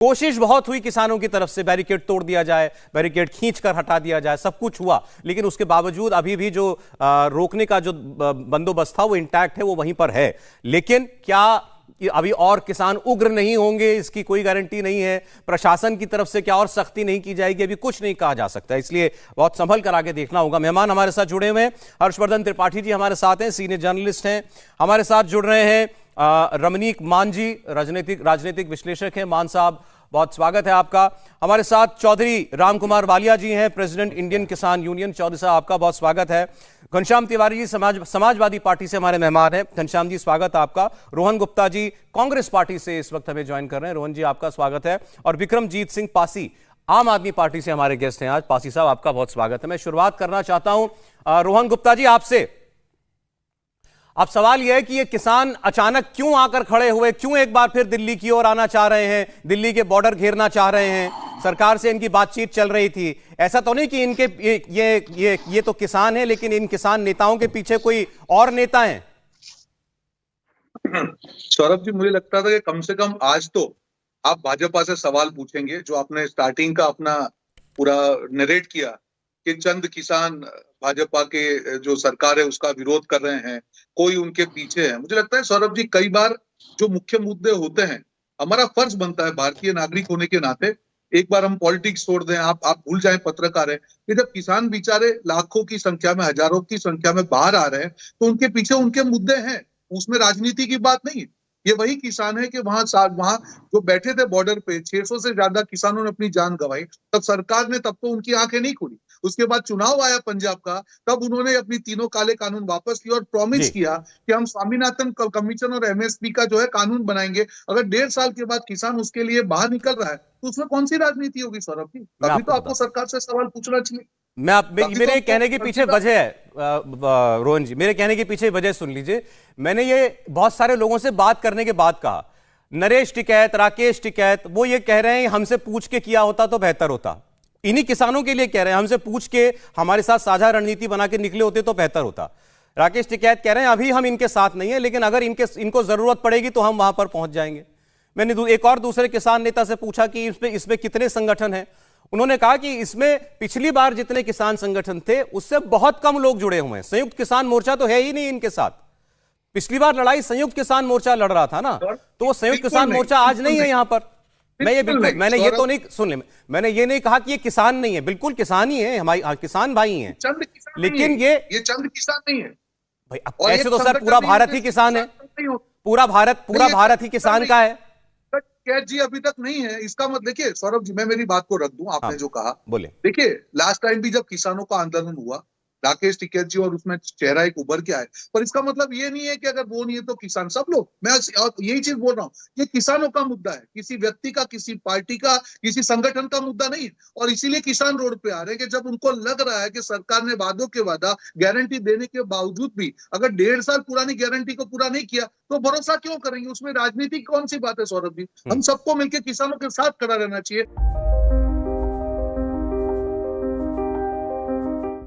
कोशिश बहुत हुई किसानों की तरफ से, बैरिकेड तोड़ दिया जाए, बैरिकेड खींचकर हटा दिया जाए, सब कुछ हुआ, लेकिन उसके बावजूद अभी भी जो रोकने का जो बंदोबस्त था वो इंटैक्ट है, वो वहीं पर है। लेकिन क्या अभी और किसान उग्र नहीं होंगे, इसकी कोई गारंटी नहीं है। प्रशासन की तरफ से क्या और सख्ती नहीं की जाएगी, अभी कुछ नहीं कहा जा सकता, इसलिए बहुत संभल कर आगे देखना होगा। मेहमान हमारे साथ जुड़े हुए हैं, हर्षवर्धन त्रिपाठी जी हमारे साथ हैं, सीनियर जर्नलिस्ट हैं। हमारे साथ जुड़ रहे हैं रमनीक मान जी, राजनीतिक विश्लेषक हैं। मान साहब, बहुत स्वागत है आपका। हमारे साथ चौधरी राम कुमार वालिया जी हैं, प्रेसिडेंट इंडियन किसान यूनियन। चौधरी साहब, आपका बहुत स्वागत है। घनश्याम तिवारी जी समाजवादी पार्टी से हमारे मेहमान हैं। घनश्याम जी, स्वागत है आपका। रोहन गुप्ता जी कांग्रेस पार्टी से इस वक्त हमें ज्वाइन कर रहे हैं। रोहन जी, आपका स्वागत है। और विक्रमजीत सिंह पासी आम आदमी पार्टी से हमारे गेस्ट हैं आज। पासी साहब, आपका बहुत स्वागत है। मैं शुरुआत करना चाहता हूं रोहन गुप्ता जी आपसे। अब सवाल यह है कि ये किसान अचानक क्यों आकर खड़े हुए, क्यों एक बार फिर दिल्ली की ओर आना चाह रहे हैं, दिल्ली के बॉर्डर घेरना चाह रहे हैं? सरकार से इनकी बातचीत चल रही थी। ऐसा तो नहीं कि इनके ये तो किसान है, लेकिन इन किसान नेताओं के पीछे कोई और नेता हैं? सौरभ जी, मुझे लगता था कि कम से कम आज तो आप भाजपा से सवाल पूछेंगे, जो आपने स्टार्टिंग का अपना पूरा नरेट किया कि चंद किसान भाजपा के जो सरकार है उसका विरोध कर रहे हैं, कोई उनके पीछे है। मुझे लगता है सौरभ जी, कई बार जो मुख्य मुद्दे होते हैं, हमारा फर्ज बनता है भारतीय नागरिक होने के नाते, एक बार हम पॉलिटिक्स छोड़ दें, आप भूल जाएं पत्रकार है, कि जब किसान बेचारे लाखों की संख्या में, हजारों की संख्या में बाहर आ रहे हैं, तो उनके पीछे उनके मुद्दे हैं, उसमें राजनीति की बात नहीं है। ये वही किसान है कि वहां जो बैठे थे बॉर्डर पे, 600 से ज्यादा किसानों ने अपनी जान गंवाई, तब सरकार ने तब तो उनकी आंखें नहीं खुली। उसके बाद चुनाव आया पंजाब का, तब उन्होंने अपनी तीनों काले कानून वापस लिए और प्रॉमिस किया कि हम स्वामीनाथन कमीशन और एमएसपी का जो है कानून बनाएंगे। अगर 1.5 साल के बाद किसान उसके लिए बाहर निकल रहा है, तो उसमें कौन सी राजनीति होगी सौरभ जी? अभी तो आपको सरकार से सवाल पूछना चाहिए। मेरे कहने के पीछे वजह है रोहन जी, मेरे कहने के पीछे वजह सुन लीजिए। मैंने ये बहुत सारे लोगों से बात करने के बाद कहा, नरेश टिकैत, राकेश टिकैत, वो ये कह रहे हैं हमसे पूछ के किया होता तो बेहतर होता। इन्हीं किसानों के लिए कह रहे हैं, हमसे पूछ के हमारे साथ साझा रणनीति बना के निकले होते तो बेहतर होता। राकेश टिकैत कह रहे हैं अभी हम इनके साथ नहीं है, लेकिन अगर इनको जरूरत पड़ेगी तो हम वहां पर पहुंच जाएंगे। मैंने एक और दूसरे किसान नेता से पूछा कि इसमें कितने संगठन हैं। उन्होंने कहा कि इसमें पिछली बार जितने किसान संगठन थे उससे बहुत कम लोग जुड़े हुए हैं। संयुक्त किसान मोर्चा तो है ही नहीं इनके साथ। पिछली बार लड़ाई संयुक्त किसान मोर्चा लड़ रहा था ना, तो वो संयुक्त किसान मोर्चा आज नहीं है यहां पर। मैंने ये तो नहीं, सुन ले, मैंने ये नहीं कहा कि ये किसान नहीं है, बिल्कुल किसान ही है, हमारे किसान भाई हैं, लेकिन ये चंद किसान नहीं है भाई। ऐसे तो सर पूरा भारत ही किसान है, पूरा भारत ही किसान का है। कैद जी अभी तक नहीं है, इसका मतलब देखिए सौरभ जी, मैं मेरी बात को रख दूं, आपने जो कहा बोले। देखिए, लास्ट टाइम भी जब किसानों का आंदोलन हुआ, राकेश टिकैत जी और उसमें चेहरा एक उभर के आए, पर इसका मतलब ये नहीं है कि अगर वो नहीं है तो किसान सब लोग। मैं यही चीज बोल रहा हूँ, ये किसानों का मुद्दा है, किसी व्यक्ति का, किसी पार्टी का, किसी संगठन का मुद्दा नहीं है। और इसीलिए किसान रोड पे आ रहे हैं कि जब उनको लग रहा है कि सरकार ने वादों के वादा, गारंटी देने के बावजूद भी अगर 1.5 साल पुरानी गारंटी को पूरा नहीं किया, तो भरोसा क्यों करेंगे? उसमें राजनीति कौन सी बात है सौरभ जी? हम सबको मिलकर किसानों के साथ खड़ा रहना चाहिए।